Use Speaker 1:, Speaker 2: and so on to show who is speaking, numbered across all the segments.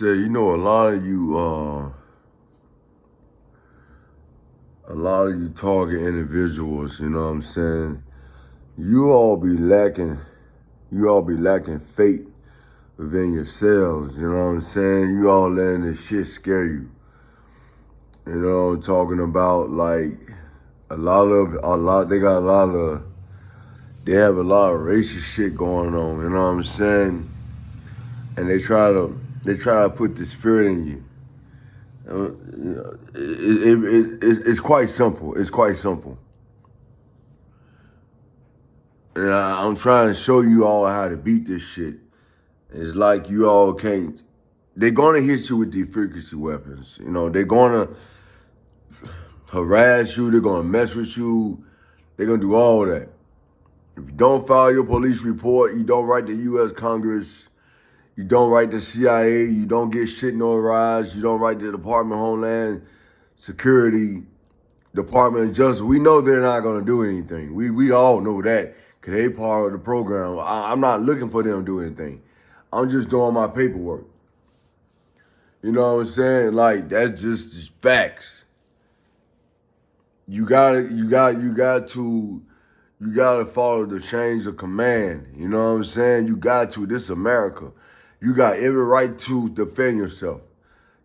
Speaker 1: say, a lot of you target individuals, you know what I'm saying? You all be lacking faith within yourselves, you know what I'm saying? You all letting this shit scare you. You know what I'm talking about? Like, they have a lot of racist shit going on, you know what I'm saying? And they try to put this fear in you. It's quite simple. It's quite simple. And I'm trying to show you all how to beat this shit. It's like you all can't. They're gonna hit you with deep frequency weapons. You know, they're gonna harass you. They're gonna mess with you. They're gonna do all that. If you don't file your police report, you don't write the U.S. Congress, you don't write the CIA, you don't get shit notarized, you don't write the Department of Homeland Security, Department of Justice. We know they're not gonna do anything. We all know that because they part of the program. I'm not looking for them to do anything. I'm just doing my paperwork. You know what I'm saying? Like, that's just facts. You gotta follow the chains of command. You know what I'm saying? You got to. This is America. You got every right to defend yourself.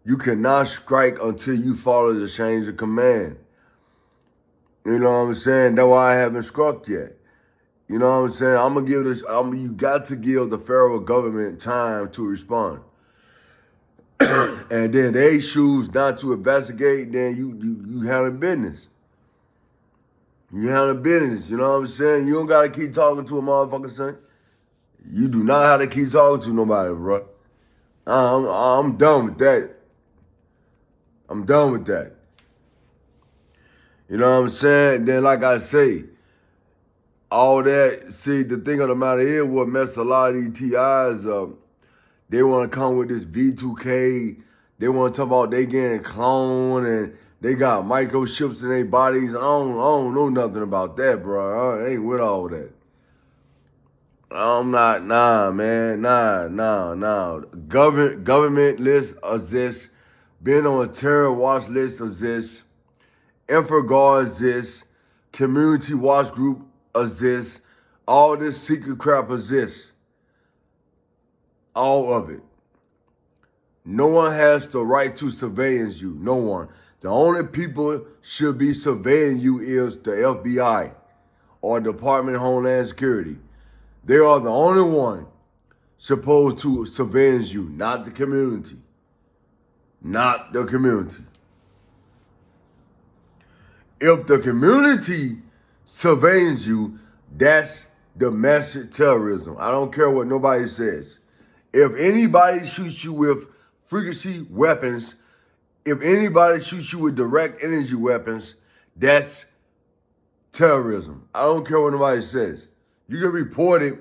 Speaker 1: You cannot strike until you follow the chains of command. You know what I'm saying? That's why I haven't struck yet. You know what I'm saying? You got to give the federal government time to respond. And then they choose not to investigate, then you handle business. You handle business, you know what I'm saying? You don't gotta keep talking to a motherfucker, son. You do not have to keep talking to nobody, bro. I'm done with that. I'm done with that. You know what I'm saying? Then, like I say, all that, see, the thing of the matter is what messed a lot of these TIs up. They want to come with this V2K. They want to talk about they getting cloned and they got microchips in their bodies. I don't know nothing about that, bro. I ain't with all that. I'm not, man. Government list exists. Being on a terror watch list exists. InfoGuard exists. Community watch group exists. All this secret crap exists. All of it. No one has the right to surveillance you. No one. The only people should be surveilling you is the FBI or Department of Homeland Security. They are the only one supposed to surveillance you, not the community. Not the community. If the community surveillance you, that's domestic terrorism. I don't care what nobody says. If anybody shoots you with frequency weapons, if anybody shoots you with direct energy weapons, that's terrorism. I don't care what nobody says. You can report it.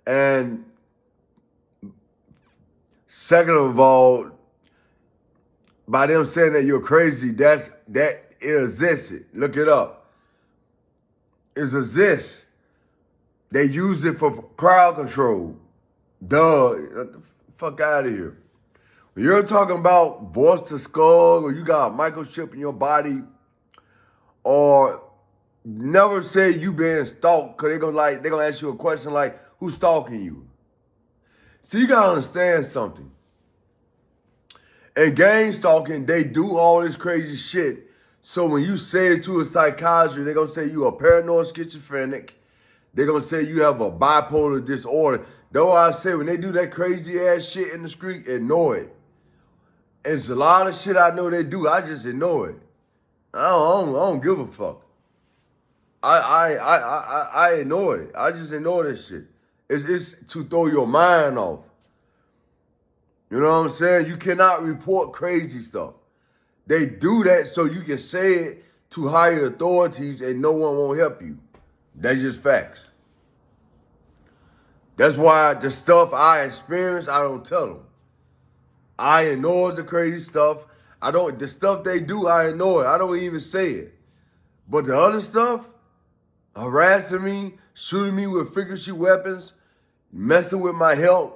Speaker 1: And second of all, by them saying that you're crazy, that it exists. Look it up. It exists. They use it for crowd control. Duh, get the fuck out of here. When you're talking about voice to skull, or you got a microchip in your body, or never say you being stalked, because they're gonna ask you a question like, who's stalking you? So you gotta understand something. In gang stalking, they do all this crazy shit. So when you say it to a psychiatrist, they're gonna say you a paranoid schizophrenic. They're gonna say you have a bipolar disorder. Though I say when they do that crazy ass shit in the street, ignore it. It's a lot of shit I know they do. I just ignore it. I don't give a fuck. I ignore it. I just ignore this shit. It's to throw your mind off. You know what I'm saying? You cannot report crazy stuff. They do that so you can say it to higher authorities and no one won't help you. That's just facts. That's why the stuff I experience, I don't tell them. I ignore the crazy stuff. The stuff they do, I ignore it. I don't even say it. But the other stuff, harassing me, shooting me with frequency weapons, messing with my health,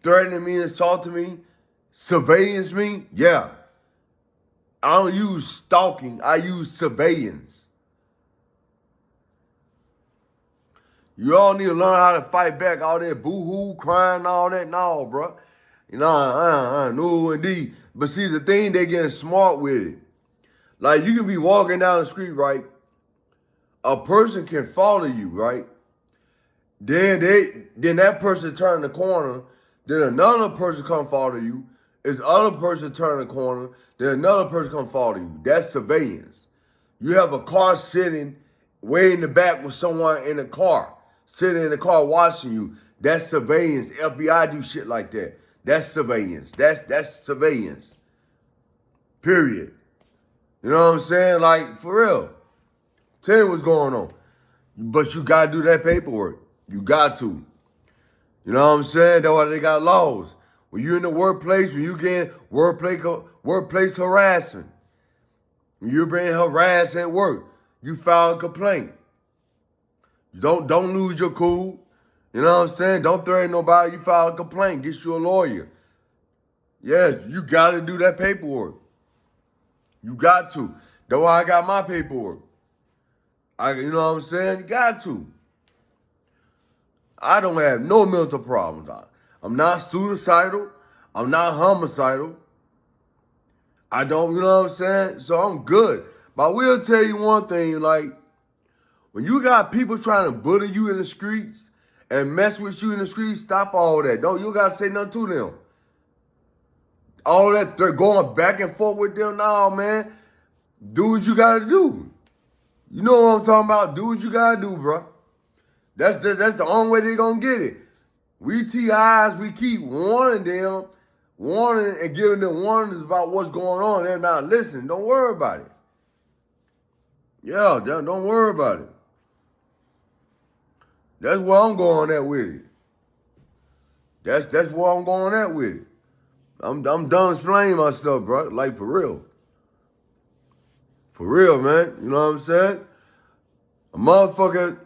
Speaker 1: threatening me, assaulting me, surveillance me, yeah. I don't use stalking, I use surveillance. You all need to learn how to fight back, all that boo-hoo, crying, all that. No, bro. You know, no, indeed. But see, the thing, they getting smart with it. Like, you can be walking down the street, right? A person can follow you, right? Then that person turn the corner. Then another person come follow you. This other person turn the corner. Then another person come follow you. That's surveillance. You have a car sitting way in the back with someone in the car, sitting in the car watching you. That's surveillance. FBI do shit like that. That's surveillance. That's surveillance. Period. You know what I'm saying? Like, for real. Tell me what's going on. But you got to do that paperwork. You got to. You know what I'm saying? That's why they got laws. When you're in the workplace, when you get workplace harassment, when you're being harassed at work, you file a complaint. Don't lose your cool. You know what I'm saying? Don't threaten nobody. You file a complaint. Get you a lawyer. Yeah, you got to do that paperwork. You got to. That's why I got my paperwork. You know what I'm saying? You got to. I don't have no mental problems. I'm not suicidal. I'm not homicidal. I don't, you know what I'm saying? So I'm good. But I will tell you one thing, like, when you got people trying to bully you in the streets and mess with you in the streets, stop all that. You got to say nothing to them. All that, they're going back and forth with them. No, man. Do what you got to do. You know what I'm talking about? Do what you got to do, bro. That's the only way they're going to get it. We TIs, we keep warning them, warning and giving them warnings about what's going on. They're not listening. Don't worry about it. Yeah, don't worry about it. That's where I'm going at with it. That's where I'm going at with it. I'm done explaining myself, bro. Like, for real. For real, man. You know what I'm saying? A motherfucker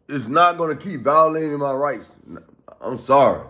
Speaker 1: is not going to keep violating my rights. I'm sorry.